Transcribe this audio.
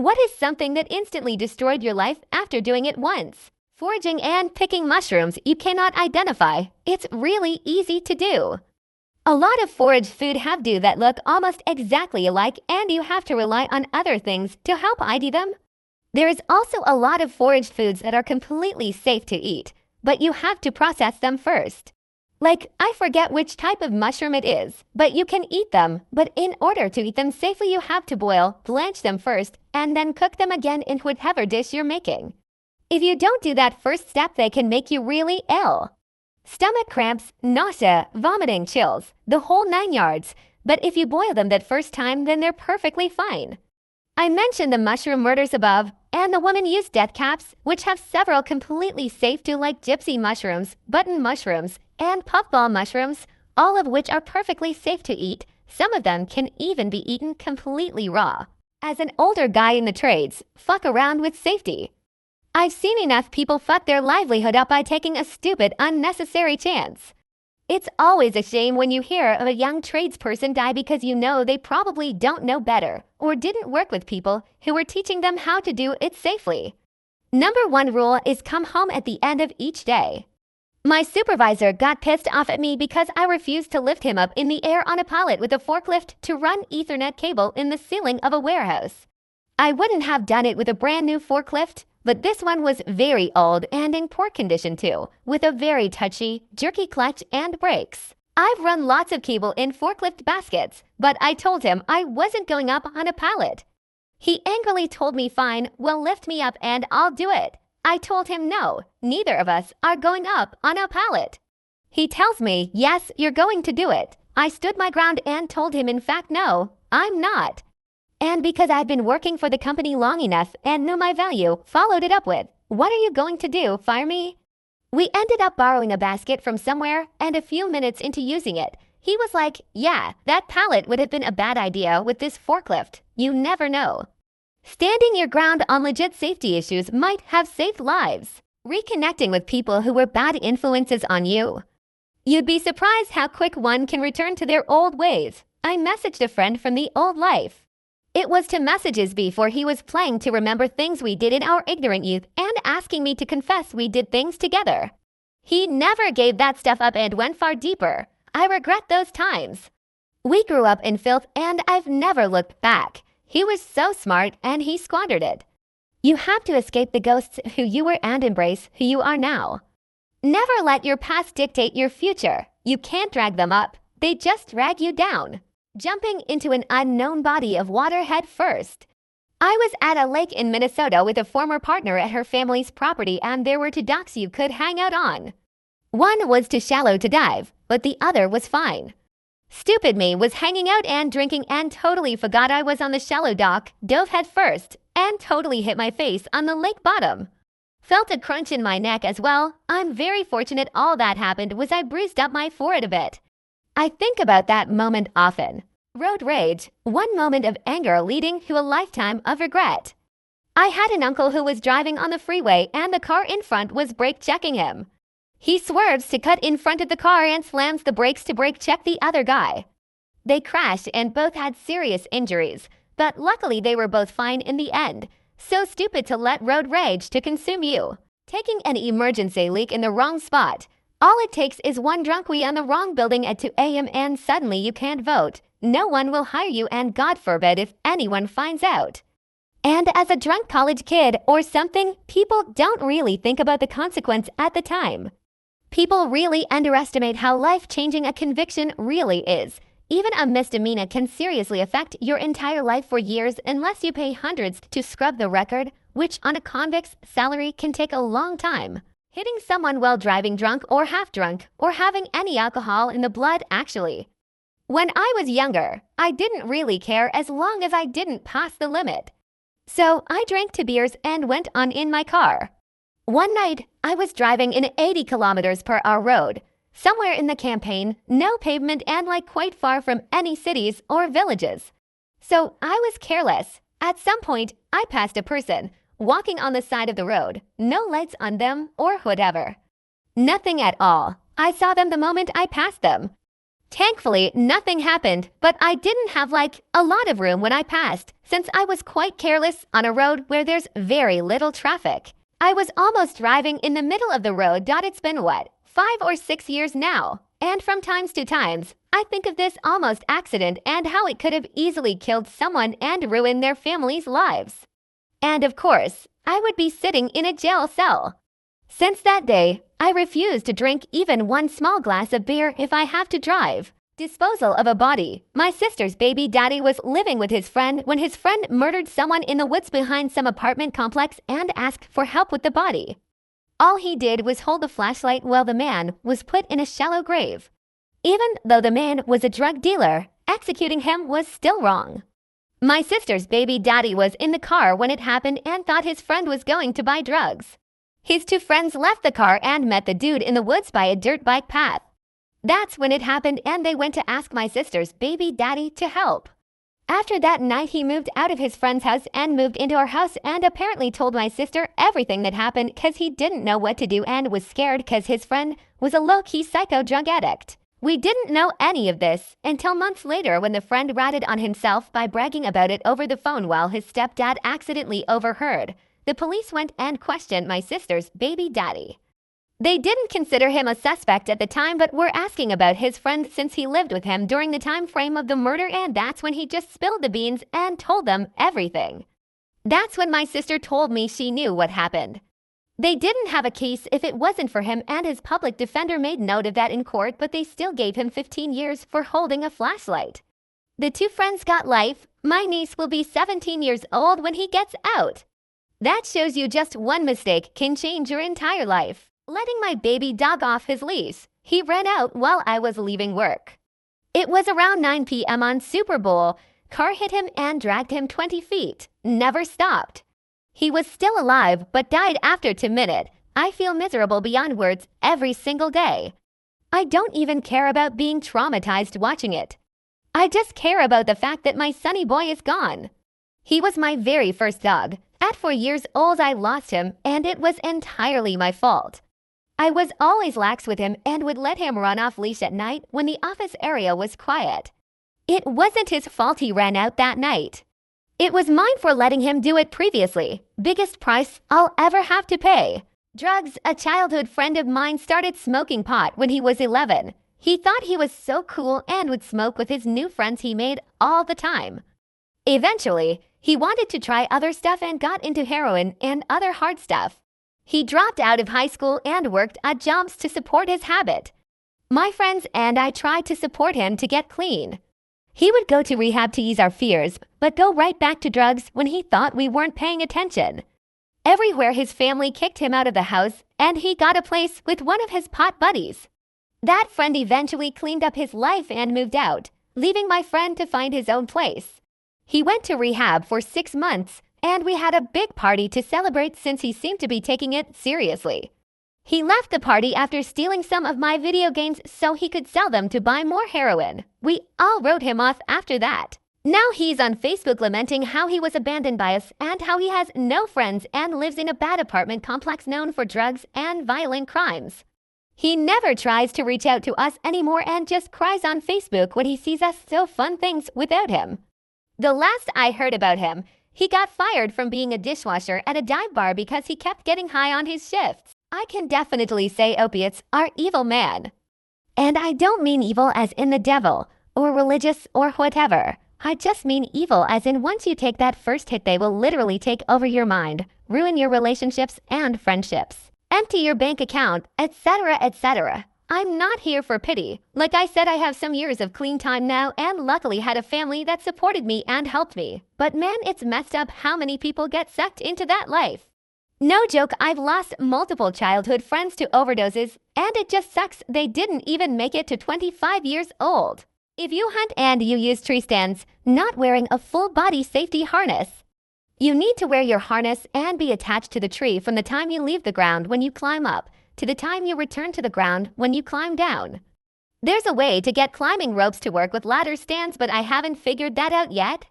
What is something that instantly destroyed your life after doing it once? Foraging and picking mushrooms you cannot identify. It's really easy to do. A lot of forage food have do that look almost exactly alike, and you have to rely on other things to help ID them. There is also a lot of forage foods that are completely safe to eat, but you have to process them first. Like, I forget which type of mushroom it is, but you can eat them. But in order to eat them safely, you have to boil, blanch them first, and then cook them again in whatever dish you're making. If you don't do that first step, they can make you really ill. Stomach cramps, nausea, vomiting, chills, the whole 9 yards. But if you boil them that first time, then they're perfectly fine. I mentioned the mushroom murders above, and the woman used death caps, which have several completely safe to, like gypsy mushrooms, button mushrooms, and puffball mushrooms, all of which are perfectly safe to eat. Some of them can even be eaten completely raw. As an older guy in the trades, fuck around with safety. I've seen enough people fuck their livelihood up by taking a stupid, unnecessary chance. It's always a shame when you hear of a young tradesperson die because you know they probably don't know better or didn't work with people who were teaching them how to do it safely. Number 1 rule is come home at the end of each day. My supervisor got pissed off at me because I refused to lift him up in the air on a pallet with a forklift to run Ethernet cable in the ceiling of a warehouse. I wouldn't have done it with a brand new forklift, but this one was very old and in poor condition too, with a very touchy, jerky clutch and brakes. I've run lots of cable in forklift baskets, but I told him I wasn't going up on a pallet. He angrily told me, fine, well, lift me up and I'll do it. I told him no, neither of us are going up on a pallet. He tells me, yes, you're going to do it. I stood my ground and told him, in fact, no, I'm not. And because I'd been working for the company long enough and knew my value, followed it up with, what are you going to do, fire me? We ended up borrowing a basket from somewhere, and a few minutes into using it, he was like, yeah, that pallet would have been a bad idea with this forklift. You never know. Standing your ground on legit safety issues might have saved lives. Reconnecting with people who were bad influences on you. You'd be surprised how quick one can return to their old ways. I messaged a friend from the old life. It was to messages before he was playing to remember things we did in our ignorant youth and asking me to confess we did things together. He never gave that stuff up and went far deeper. I regret those times. We grew up in filth and I've never looked back. He was so smart and he squandered it. You have to escape the ghosts who you were and embrace who you are now. Never let your past dictate your future. You can't drag them up. They just drag you down. Jumping into an unknown body of water head first. I was at a lake in Minnesota with a former partner at her family's property, and there were 2 docks you could hang out on. One was too shallow to dive, but the other was fine. Stupid me was hanging out and drinking and totally forgot I was on the shallow dock, dove head first, and totally hit my face on the lake bottom. Felt a crunch in my neck as well. I'm very fortunate all that happened was I bruised up my forehead a bit. I think about that moment often. Road rage, one moment of anger leading to a lifetime of regret. I had an uncle who was driving on the freeway and the car in front was brake checking him. He swerves to cut in front of the car and slams the brakes to brake check the other guy. They crashed and both had serious injuries, but luckily they were both fine in the end. So stupid to let road rage to consume you. Taking an emergency leak in the wrong spot. All it takes is one drunk wee on the wrong building at 2 a.m. and suddenly you can't vote. No one will hire you and God forbid if anyone finds out. And as a drunk college kid or something, people don't really think about the consequence at the time. People really underestimate how life-changing a conviction really is. Even a misdemeanor can seriously affect your entire life for years unless you pay hundreds to scrub the record, which on a convict's salary can take a long time. Hitting someone while driving drunk or half drunk or having any alcohol in the blood actually. When I was younger, I didn't really care as long as I didn't pass the limit. So I drank 2 beers and went on in my car. One night, I was driving in 80 kilometers per hour road, somewhere in the Campaign, no pavement and like quite far from any cities or villages. So I was careless. At some point, I passed a person walking on the side of the road, no lights on them or whatever. Nothing at all. I saw them the moment I passed them. Thankfully, nothing happened, but I didn't have a lot of room when I passed, since I was quite careless on a road where there's very little traffic. I was almost driving in the middle of the road. It's been 5 or 6 years now, and from times to times, I think of this almost accident and how it could have easily killed someone and ruined their family's lives. And of course, I would be sitting in a jail cell. Since that day, I refuse to drink even one small glass of beer if I have to drive. Disposal of a body. My sister's baby daddy was living with his friend when his friend murdered someone in the woods behind some apartment complex and asked for help with the body. All he did was hold the flashlight while the man was put in a shallow grave. Even though the man was a drug dealer, executing him was still wrong. My sister's baby daddy was in the car when it happened and thought his friend was going to buy drugs. His two friends left the car and met the dude in the woods by a dirt bike path. That's when it happened, and they went to ask my sister's baby daddy to help. After that night, he moved out of his friend's house and moved into our house and apparently told my sister everything that happened because he didn't know what to do and was scared because his friend was a low-key psycho drug addict. We didn't know any of this until months later when the friend ratted on himself by bragging about it over the phone while his stepdad accidentally overheard. The police went and questioned my sister's baby daddy. They didn't consider him a suspect at the time but were asking about his friend since he lived with him during the time frame of the murder, and that's when he just spilled the beans and told them everything. That's when my sister told me she knew what happened. They didn't have a case if it wasn't for him, and his public defender made note of that in court, but they still gave him 15 years for holding a flashlight. The two friends got life. My niece will be 17 years old when he gets out. That shows you just one mistake can change your entire life. Letting my baby dog off his leash. He ran out while I was leaving work. It was around 9 p.m. on Super Bowl. Car hit him and dragged him 20 feet. Never stopped. He was still alive but died after 2 minutes. I feel miserable beyond words every single day. I don't even care about being traumatized watching it. I just care about the fact that my sunny boy is gone. He was my very first dog. At 4 years old, I lost him, and it was entirely my fault. I was always lax with him and would let him run off leash at night when the office area was quiet. It wasn't his fault he ran out that night. It was mine for letting him do it previously. Biggest price I'll ever have to pay. Drugs. A childhood friend of mine started smoking pot when he was 11. He thought he was so cool and would smoke with his new friends he made all the time. Eventually, he wanted to try other stuff and got into heroin and other hard stuff. He dropped out of high school and worked odd jobs to support his habit. My friends and I tried to support him to get clean. He would go to rehab to ease our fears, but go right back to drugs when he thought we weren't paying attention. Everywhere his family kicked him out of the house, and he got a place with one of his pot buddies. That friend eventually cleaned up his life and moved out, leaving my friend to find his own place. He went to rehab for 6 months, and we had a big party to celebrate since he seemed to be taking it seriously. He left the party after stealing some of my video games so he could sell them to buy more heroin. We all wrote him off after that. Now he's on Facebook lamenting how he was abandoned by us and how he has no friends and lives in a bad apartment complex known for drugs and violent crimes. He never tries to reach out to us anymore and just cries on Facebook when he sees us do fun things without him. The last I heard about him, he got fired from being a dishwasher at a dive bar because he kept getting high on his shifts. I can definitely say opiates are evil, man. And I don't mean evil as in the devil, or religious, or whatever. I just mean evil as in once you take that first hit they will literally take over your mind, ruin your relationships and friendships, empty your bank account, etc., etc. I'm not here for pity. Like I said, I have some years of clean time now and luckily had a family that supported me and helped me. But man, it's messed up how many people get sucked into that life. No joke, I've lost multiple childhood friends to overdoses, and it just sucks they didn't even make it to 25 years old. If you hunt and you use tree stands, not wearing a full body safety harness. You need to wear your harness and be attached to the tree from the time you leave the ground when you climb up to the time you return to the ground when you climb down. There's a way to get climbing ropes to work with ladder stands, but I haven't figured that out yet.